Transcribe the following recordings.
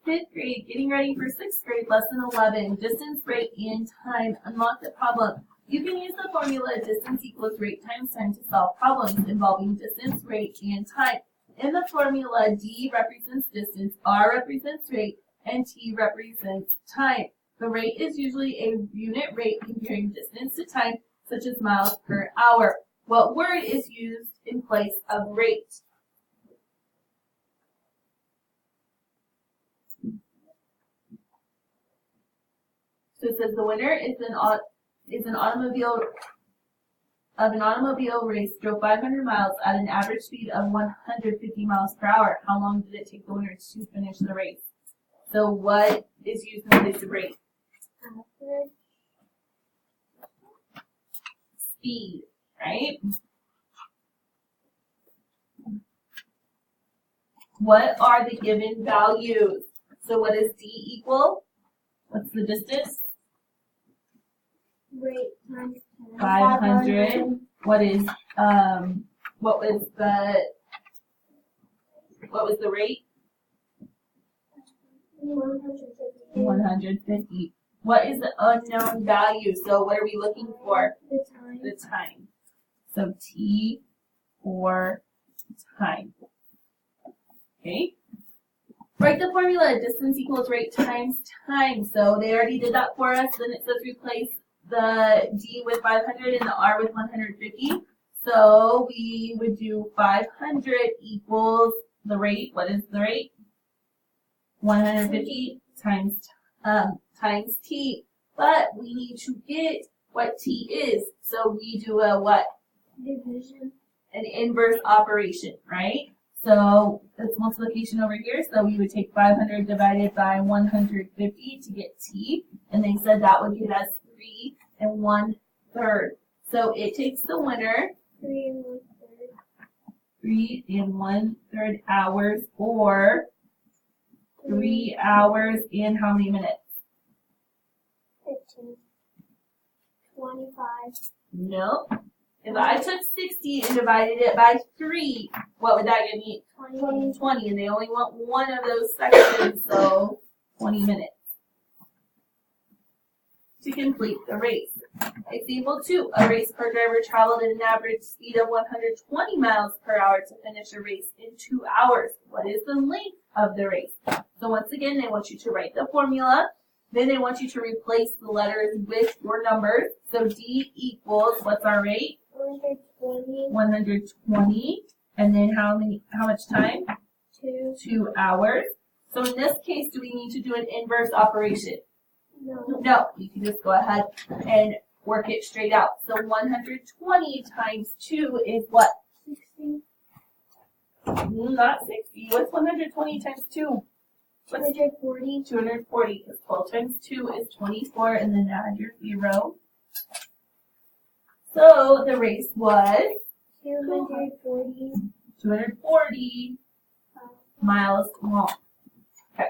Fifth grade, getting ready for sixth grade, lesson 11, distance, rate, and time. Unlock the problem. You can use the formula distance equals rate times time to solve problems involving distance, rate, and time. In the formula, D represents distance, R represents rate, and T represents time. The rate is usually a unit rate comparing distance to time, such as miles per hour. What word is used in place of rate? So it says the winner is an automobile race drove 500 miles at an average speed of 150 miles per hour. How long did it take the winner to finish the race? So what is used in place of rate? Speed, right? What are the given values? So what does D equal? What's the distance? Rate times 500. What was the rate? 150. What is the unknown value? So what are we looking for? The time. So T for time. Okay. Write the formula. Distance equals rate times time. So they already did that for us. Then it says replace the D with 500 and the R with 150. So we would do 500 equals the rate. What is the rate? 150 times T. But we need to get what T is. So we do a what? Division. An inverse operation, right? So it's multiplication over here. So we would take 500 divided by 150 to get T. And they said that would get us 3 1/3. So it takes the winner 3 1/3. 3 1/3 hours, or 3 hours and how many minutes? 15. 25. No. If I took 60 and divided it by 3, what would that give me? 20. And they only want one of those sections, so 20 minutes to complete the race. Example 2, a race car driver traveled at an average speed of 120 miles per hour to finish a race in 2 hours. What is the length of the race? So once again, they want you to write the formula. Then they want you to replace the letters with your numbers. So D equals, what's our rate? 120. 120. And then how much time? 2. 2 hours. So in this case, do we need to do an inverse operation? No. No, you can just go ahead and work it straight out. So 120 times 2 is what? 60. Not 60. What's 120 times 2? What's 240. 240? 12 times 2 is 24, and then add your 0. So the race was 240 miles long. Okay.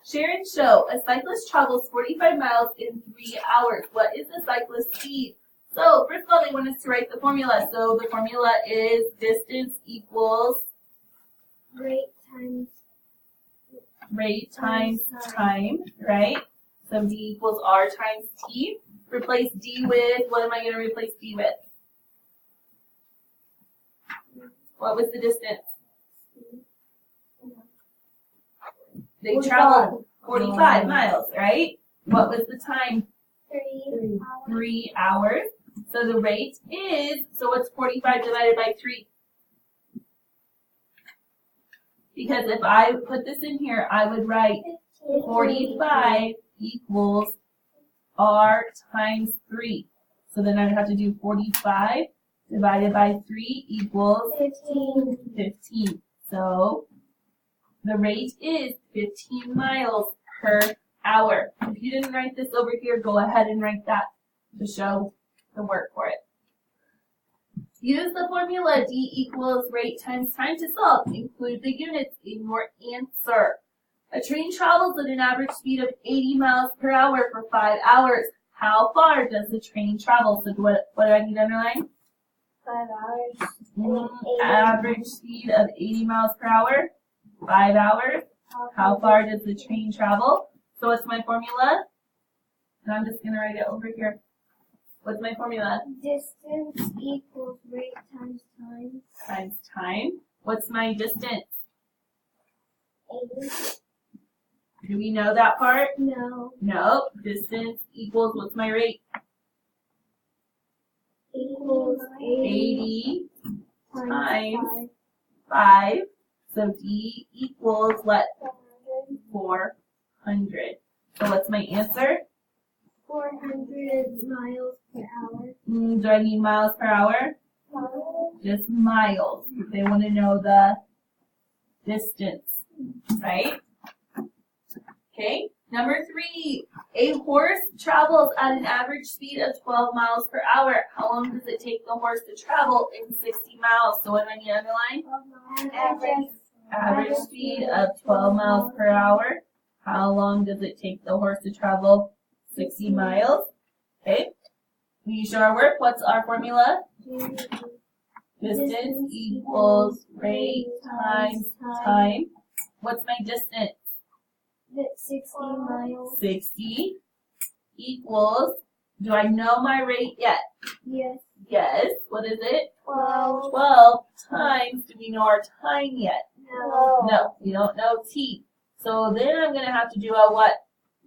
Share and show. A cyclist travels 45 miles in 3 hours. What is the cyclist's speed? So first of all, they want us to write the formula. So the formula is distance equals rate times time, right? So D equals R times T. Replace D with, what am I going to replace D with? What was the distance? They traveled 45 miles, right? What was the time? 3 hours. So the rate is, so what's 45 divided by 3? Because if I put this in here, I would write 45 equals R times 3. So then I would have to do 45 divided by 3 equals 15. So the rate is 15 miles per hour. If you didn't write this over here, go ahead and write that to show the work for it. Use the formula D equals rate times time to solve. Include the units in your answer. A train travels at an average speed of 80 miles per hour for 5 hours. How far does the train travel? So what do I need to underline? 5 hours. Average speed of 80 miles per hour. 5 hours. How far does the train travel? So what's my formula? And I'm just going to write it over here. What's my formula? Distance equals rate times time. Times time. What's my distance? 80. Do we know that part? No. No. Distance equals, what's my rate? Equals 80 times 5. 5. So D equals what? 400. 400. So what's my answer? 400 miles per hour. Do I need miles per hour? Just miles. They want to know the distance, right? Okay. Number 3. A horse travels at an average speed of 12 miles per hour. How long does it take the horse to travel in 60 miles? So what do I need to underline? Average speed of 12 miles per hour. How long does it take the horse to travel 60 miles? Okay. When you show our work, what's our formula? Distance equals rate times time. What's my distance? 60 miles. 60 equals, do I know my rate yet? Yes. Yes. What is it? 12. 12 times, do we know our time yet? No. No, we don't know T. So then I'm going to have to do a what?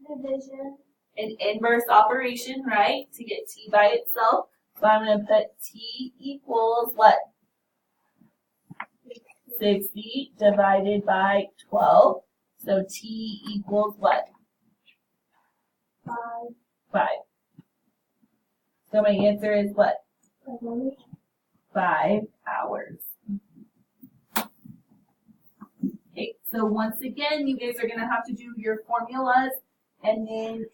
Division. An inverse operation, right? To get T by itself. So I'm going to put T equals what? 60 divided by 12. So T equals what? 5. 5. So my answer is what? 5 hours. Okay, so once again, you guys are going to have to do your formulas and then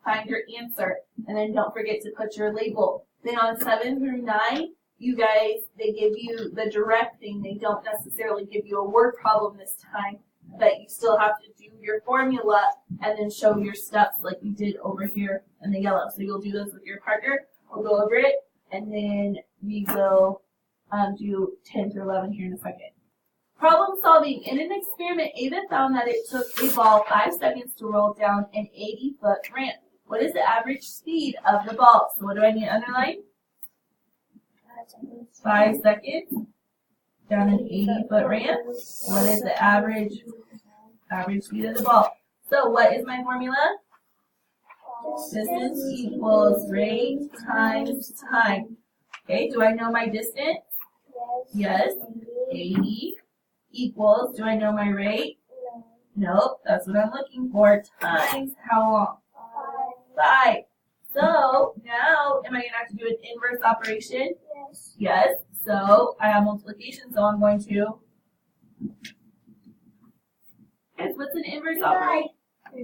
find your answer. And then don't forget to put your label. Then on 7 through 9, you guys, they give you the direct thing. They don't necessarily give you a word problem this time, but you still have to do your formula and then show your steps like we did over here in the yellow. So you'll do those with your partner. We'll go over it, and then we will do 10 through 11 here in a second. Problem solving. In an experiment, Ava found that it took a ball 5 seconds to roll down an 80-foot ramp. What is the average speed of the ball? So what do I need to underline? 5 seconds down an 80-foot ramp. What is the average speed of the ball? So what is my formula? Distance equals rate times time. Okay, do I know my distance? Yes. 80 equals, do I know my rate? Nope, that's what I'm looking for. Times how long? 5. So now, am I going to have to do an inverse operation? Yes. So I have multiplication, so I'm going to. Guys, what's an inverse operation?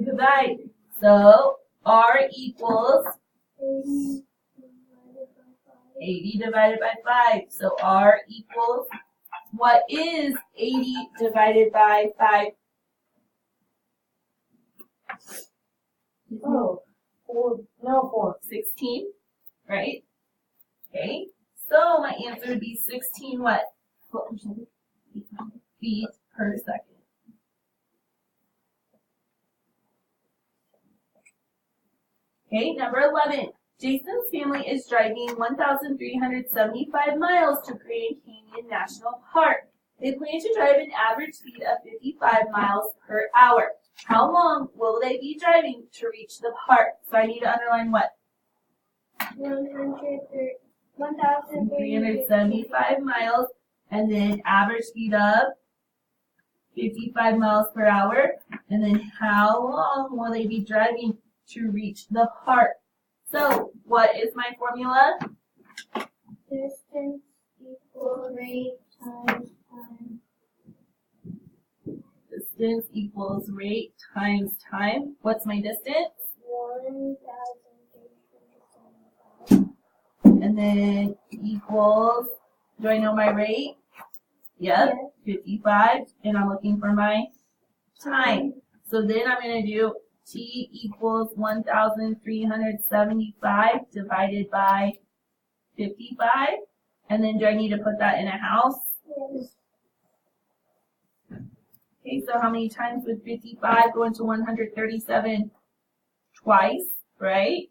Divide. So R equals 80 divided by 5. So R equals, what is 80 divided by 5? Oh, 4. 16, right? Okay. So my answer would be 16 what? Feet per second. Okay, number 11. Jason's family is driving 1,375 miles to Grand Canyon National Park. They plan to drive an average speed of 55 miles per hour. How long will they be driving to reach the park? So I need to underline what? 1,375 miles, and then average speed of 55 miles per hour. And then how long will they be driving to reach the park? So what is my formula? Distance equals rate times time. Distance equals rate times time. What's my distance? 1,375. And then equals, do I know my rate? Yep, 55. And I'm looking for my time. So then I'm going to do T equals 1,375 divided by 55. And then do I need to put that in a house? Yes. Okay, so how many times would 55 go into 137? Twice, right?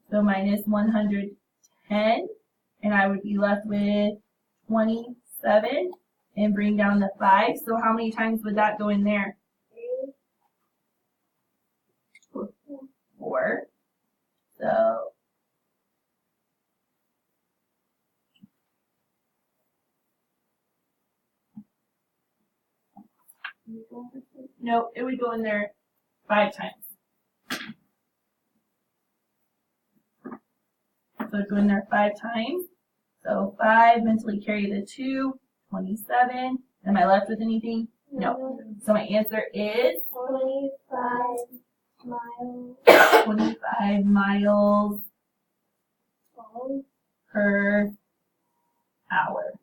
So minus 110, and I would be left with 27, and bring down the 5. So how many times would that go in there? 4. So no, it would go in there 5 times. So it'd go in there 5 times. So 5, mentally carry the 2, 27. Am I left with anything? No. So my answer is 25 miles 25 miles per hour.